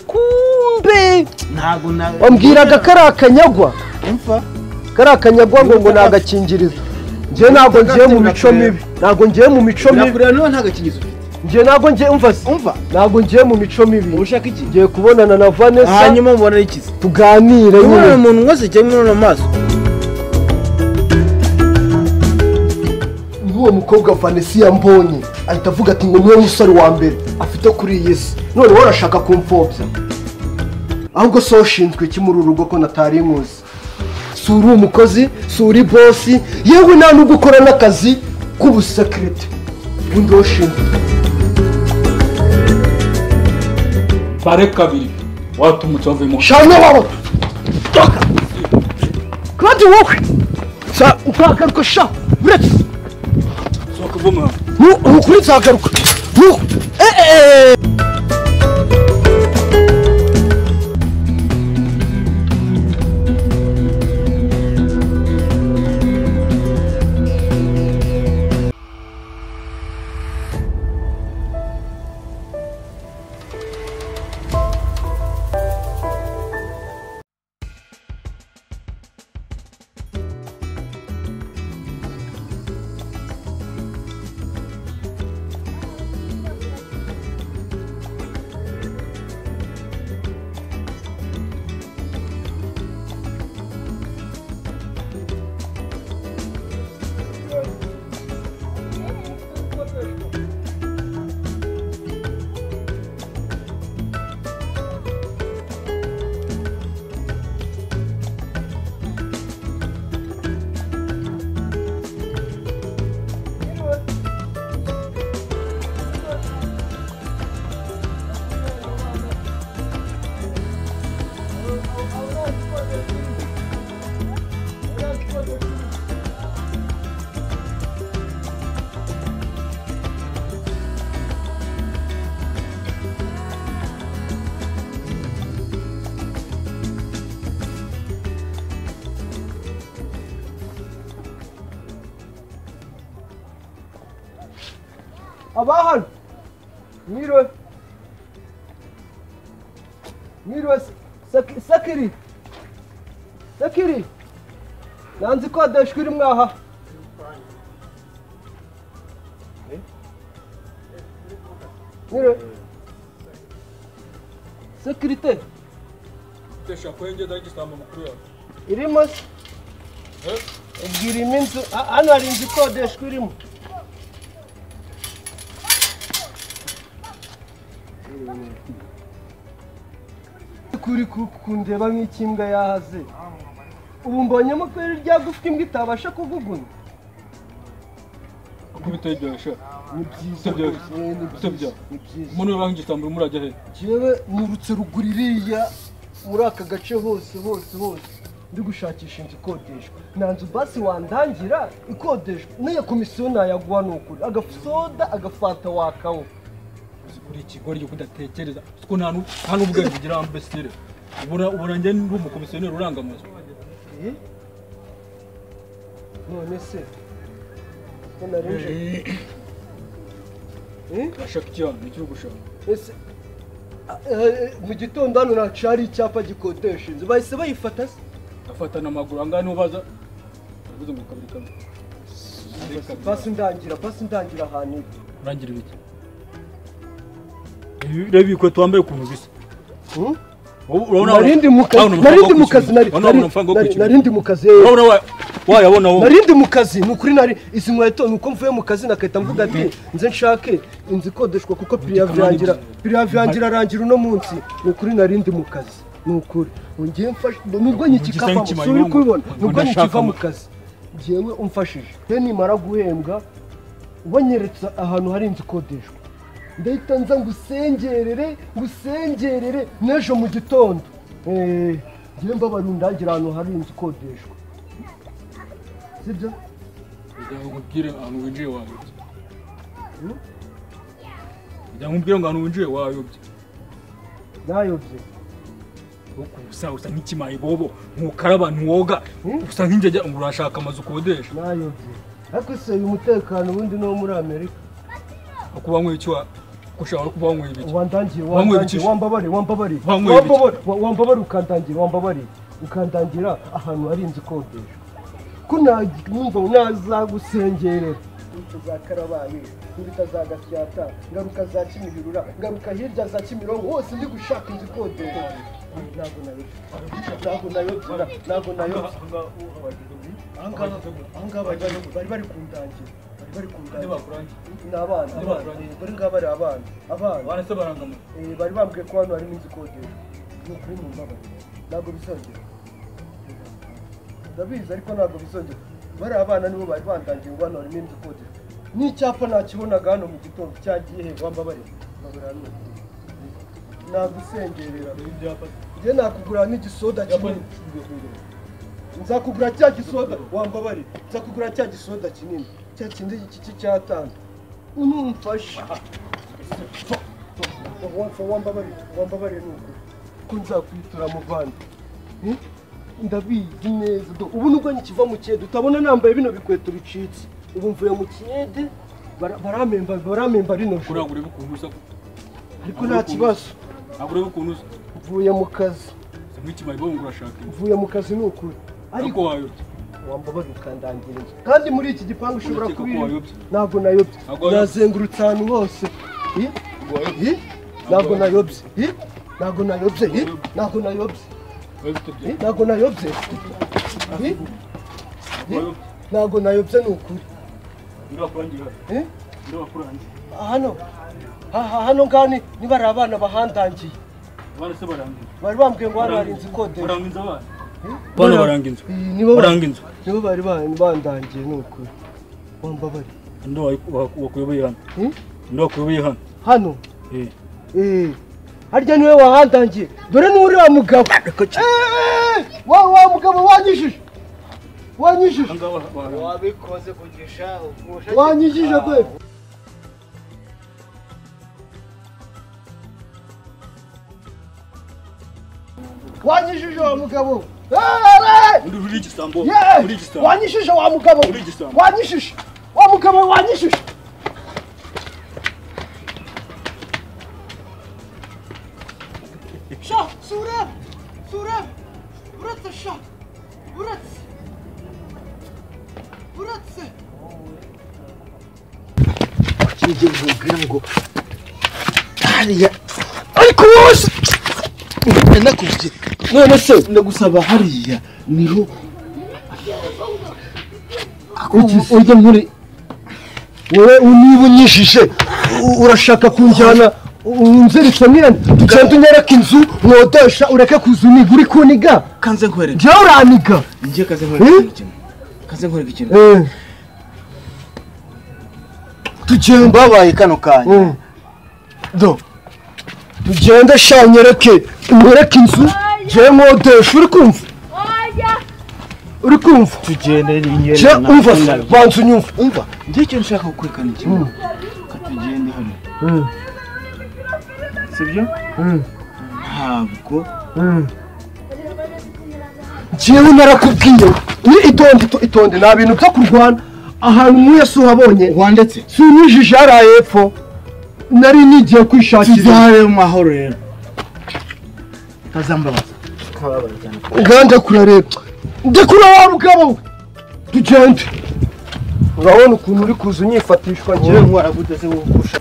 kumbe ntago wambwiraga karakanyagwa umva karakanyagwa ngo nagakingirizo nje nago ngiye mu mico mibi nago ngiye mu mico mibi nakurira no ntagakingirizo nje nago ngiye umva nago ngiye mu mico mibi ushaka iki ngiye kubonana na Vanessa hanyuma mubona ikizi tuganire nyine umuntu wese cyangwa no maso uwo mukobwa Vanessa yambonye ahita avuga ati ngo niwe musore wa mbere afite kuri iyi si none warashaka kumfobya ahubwo so ushinzwe iki muri urugo ko natari nkuzi suri umukozi suri bosi yewe nta nubwo ukora n'akazi k'ubusekirite undi ushinzwe bare kabiri watumutse wavemo shana babo toka kandi wowe sa ukagaruka sha uretse soka voma ukuri zagaruka abahan miro sakiri nanzi ko adashwira mwaha miro sekirite tesha kwenge dagistamba mukuru yawe irimo ubwira iminsi hano hari inzu ikodeshwa irimo kuri kundeba nk'ikimbwa yahaze ubu mbonyemo ko rya gufite imbwa itabasha kuvuguna kubitegesha ni byiza ni byiza umuntu urangitamba murajya he jewe nurutse ruguru iriya muri aka gace hose ndi gushakisha inzu ikodeshwa nta nzu basi wandangira ikodeshwa n'iyo komisiyo nayaguha ni ukuri agasoda agafata wakawo kuri ikigori cyo kudatekereza kuko nta n'ubwenge bugira ambesire ubona njye ndi umukomisiyoneri urangamuza none se ko narinje ashaka icyana nicyo gushaka ese mu gitondo hano naciye hari icyapa gikodesha inzu bahise bayifata se afatana amaguru angahe niho baza avuze ngo kabiri kamwe basi ndangira ahantu urangira ibiki reba ikweto wambaye ukuntu bisa narindi mu kazi wayabona wowe narindi mu kazi ni ukuri nari izi nkweto nuko mvuye mu kazi nakahita mvuga ati nze nshake inzu ikodeshwa kuko piriyavirangira arangira uno munsi ni ukuri narindi mu kazi ni ukuri ngiye mfashe nubwo nyikikavamo si uri kubibona nubwo nyikiva mu kazi ngewe umfashije rero nimara guhembwa wanyeretse ahantu hari inzu ikodeshwa ndahita nza ngusengerere n'ejo mu gitondo ngiye mbabara undangira ahantu hari inzu ikodeshwa sibyo nkubwire ahantu winjiye wayobye nkubwire ngo ahantu winjiye wayobye nayobye usa nk'ikimaye bobo ntukaraba ntuwoga usa nk'injya ngo urashaka amazu ukodesha nayobye ariko se uyu mutekano ubundi no muri Amerika akuba nk'icyo ushaka kuba wanyweye ibiki wandangiye wambabare ukandangira ahantu hari inzu ikodesha ko numva nazagusengerera tuzakarabaye ntibitazagashyata ngaruka za Kimihurura ngaruka hirya za Kimironko hose ndi gushaka inzu ikodesha ntabwo nayobye ahangaha bari bari kundangira n'abana bari ngaba ari abana se barangama bari bambwiye ko hano harimo inzu ikodesha ni ukuri mu mbabare ntabwo bizongera ndabizi ariko ntabwo bizongera bari abana nibo bari bandangiye ngo hano harimo inzu ikodesha n'icyapa nakibonaga hano mu gitondo cyagiye he wambabare nagusengerera njye nakugura n'igisoda kinini nzakugura cya gisoda wambabare nzakugura cya gisoda kinini cya kindi cy'atanu umfasha wambabare nuko ko nzakwitura muvandi ndabizi neza ubu nubwo nkiva mu kiyede utabona nambaye bino bikweto bicitse ubu mvuye mu kiyede baramemba rino kurangura ukuntu usa ariko nta kibazo agureba ukuntu usa mvuye mu kazi nk'ikimari bo ngurashaka mvuye mu kazi n'ukuri ariko wayobye wambabare ukandangira inzu kandi muri iki gipangu ushobora kubira ntabwo nayobye nazengurutse ahantu hose ntabwo nayobye ni ukuri hano ngaho niba ari abana bahandangiye bari bambwiye ngo hano hari inzu ikodesha bano baranga inzu nibo bari bandangiye ni ukuri wambabare ndo wakuyoboye hano hano harya niwe wahandangiye dore n'uri wa mugabo wa mugabo wanyishije wabikoze kugisha wanyishije kwe wanyishije wa mugabo uri igisambo wanyishije wa mugabo wanyishije wa mugabo wanyishije sha sura uretse sha uretse kijye mvugira ngo hariya ariko wose nakubye none se ndagusaba hariya niho ujya muri wowe niba unyishije urashaka kunjyana unziritse mwene tugenda unyereka inzu mwodesha ureke kuzuniga uri kuniga kanze nkwereka njyewe uraniga njye kaze nkwereka ikintu tugenda babaye kano kanya tugenda sha nyereke inzu njyewe mwodesha uri kumva tugende njye umva banza unyumva umva njye icyo nshaka kukwerekana ikintu katugende hano sibyo ntabwo njyewe narakubwiye itonde nta bintu byo kurwana ahantu mwese uhabonye wandetse si unyijije hariya hepfo nari nigiye kwishakira tuzare mu mahoro rero tazambabaza uganda kurareba ndekura wa mugabo we tugende urabona ukuntu uri kuza unyifatishwa njyewe waraguteze wo kurusha